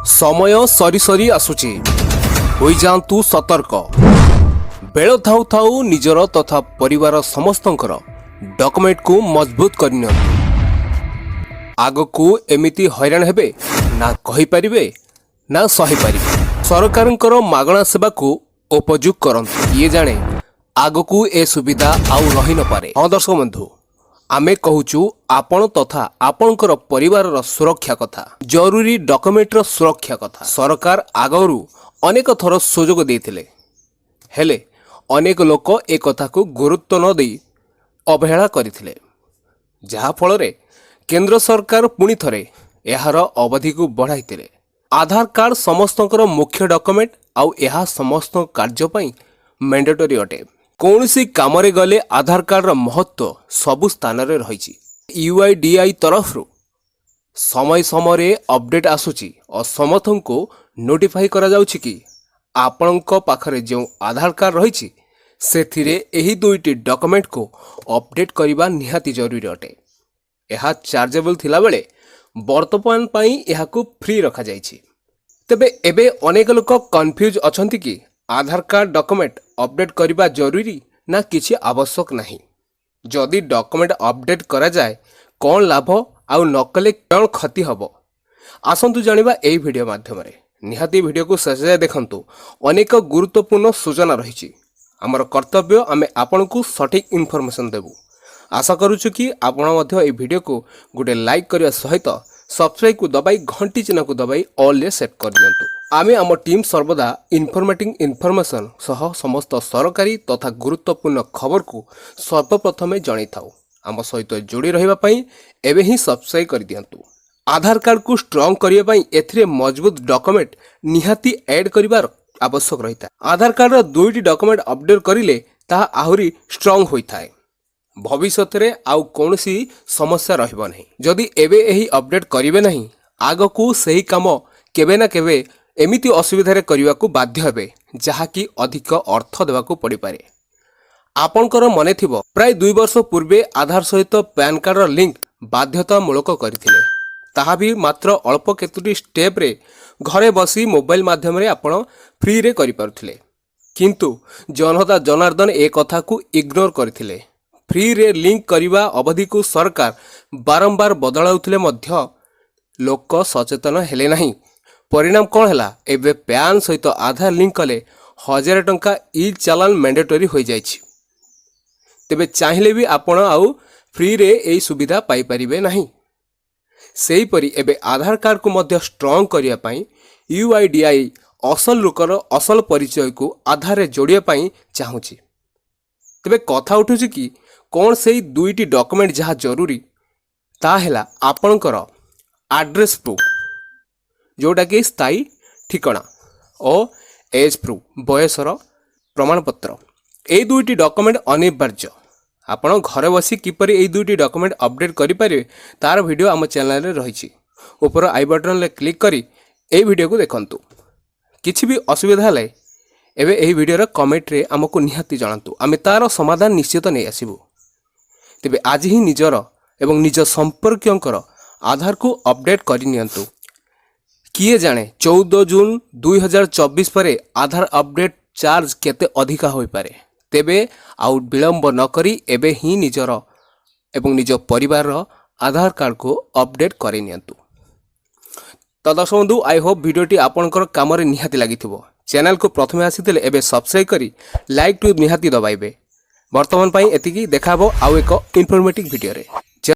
समय सरी सरी आसुची होई जांतु सतर्क। बेल थाउ थाउ निजर तथा परिवार समस्तंकर डॉक्यूमेंट को मजबूत करनियो। आगकू एमिति हैरान हेबे ना कहि परिबे ना सही परिबे। सरकारंकर मागणा सेवा को उपयोग करंतु। ये जाने आगकू ए सुविधा आउ रही न पारे। हाँ दर्शक बंधु, आमे कहूचु आपण तथा आपणकर परिवार सुरक्षा कथा, जरूरी डॉक्यूमेंट सुरक्षा कथा। सरकार आगरू अनेक थर सुजोग देथिले, हेले अनेक लोक ए कथा को गुरुत्व न देई अवहेला करथिले, जहा फल रे केंद्र सरकार पुणी थरे एहार अवधि को बढ़ाइथिले। आधार कार्ड समस्तंकर मुख्य डॉक्यूमेंट आउ एहा समस्त कार्य पई मैंडेटरी अटे। कौनसी कामरे गले आधार कार्ड महत्व सबु स्थान रे रही। यूआईडीआई तरफ समय समय अपडेट आसुची और समर्थन को नोटिफाई करा जाउची कि आपणक पाखरे जो आधार कार्ड रही सेथिरे एही दुईटी डॉक्यूमेंट को अपडेट करबा निहाती जरूरी अटे। यह चार्जेबल थिला बेले वर्तमान पई यहाकू फ्री रखा जाइछि। तेबे एबे अनेक लोक कन्फ्यूज अछंती कि आधार कार्ड डॉक्यूमेंट अपडेट करबा जरूरी ना किछि आवश्यक नहीं। जदि डॉक्यूमेंट अपडेट करा जाए कौन लाभ आउ नकले कौन क्षति हबो, आसंतु जानिबा एही वीडियो माध्यम रे। निहाती वीडियो को शेष जाए देखंतु, अनेक गुरुत्वपूर्ण सूचना रही। हमर कर्तव्य आमे आपनकू सठिक इनफॉरमेशन देबू। आशा करूछु कि आपण मध्य ए वीडियो को गोटे लाइक करबा सहित सब्सक्राइब को दबाई घंटी चिन्ह को दबाई ऑल रे सेट कर दियंतु। आमे आम टीम सर्वदा इनफॉर्मेटिंग इनफॉरमेशन सह समस्त सरकारी तथा गुरुत्वपूर्ण खबर को सर्वप्रथमे जणै थाउ। आम सहित जोड़ी रहिबा पई एबे ही सब्सक्राइब कर दियंतु। आधार कार्ड को स्ट्रांग करिया पई एथिरे मजबूत डॉक्यूमेंट निहाती ऐड करिवार आवश्यक रहिता। आधार कार्ड रो दुईटी डॉक्यूमेंट अपडेट करिले ताहा आहुरी स्ट्रांग होइथाय। भविष्य रे आउ कोनसी समस्या रहबो नहीं। जदि एबे एही अपडेट करिवे नहीं, आगकू सही काम केबे ना केबे एमिति असुविधा रे करिवा को बाध्य हेबे, जहा कि अधिक अर्थ देवा को पड़ी पारे। आपनकर मने थिबो प्राय 2 वर्ष पूर्वे आधार सहित पैन कार्ड रो लिंक बाध्यतामूलक करथिले। ताहा भी मात्र अल्प केतुटी स्टेप रे घरे बसी मोबाइल माध्यम रे आपण फ्री रे करि पारुथिले। किंतु जनता जनार्दन ए कथा को इग्नोर करथिले। फ्री रे लिंक करिवा अवधि को सरकार बारंबार बदलाउथिले मध्य लोक सचेतन हेले नहीं। परिणाम कौन हैला, एबे पैन सहित आधार लिंक कले 1000 टंका ई चालान मैंडेटरी हो जाइछि। तेबे चाहिले भी आपण आउ फ्री रे एई सुविधा पाई परिबे नहीं। सेही परि एबे आधार कार्ड को मध्य स्ट्रांग करिया पई यूआईडीआई असल लोकर असल परिचय को आधार रे जोड़िया पई चाहूछि। तेबे कथा उठुछि कि कौन से दुईटी डॉक्यूमेंट जहाँ जरूरी ता हैला आपणकर एड्रेस प्रूफ, जोटा कि स्थायी ठिकाना और एज प्रूफ बयसर प्रमाणपत्र। ए दुईटी डॉक्यूमेंट अनिवार्य। आपण घरे बसी किपरि ए दुईटी डॉक्यूमेंट अपडेट करि पारे तार वीडियो आम चैनल रे रहिछि। ऊपर आई बटन ले क्लिक करी ए वीडियो को देखंतु। किछि भी असुविधा हेले एबे एही वीडियो रे कमेंट रे हमको निहाती जणांतु, आमे तार समाधान निश्चित नै आसीबु। तेबे आज ही निजर एवं निज संपर्कियंकर आधार को अपडेट करि नियंतु। किए जाने 14 जून 2024 परे आधार अपडेट चार्ज केते अधिका होई पारे। तेबे आउ विलंब न करी एबे ही निजर एवं निज परिवार आधार कार्ड को अपडेट करि नियंतु। तो दर्शक बंधु, आई होप वीडियोटी आपनकर काम रे निहाती लागिथिबो। चैनल को प्रथमे आसीथिले एबे सब्सक्राइब करी लाइक टू निहाती दबाइबे। वर्तमान पाई एतिकी देखाबो आउ एक इनफॉर्मेटिव वीडियो रे।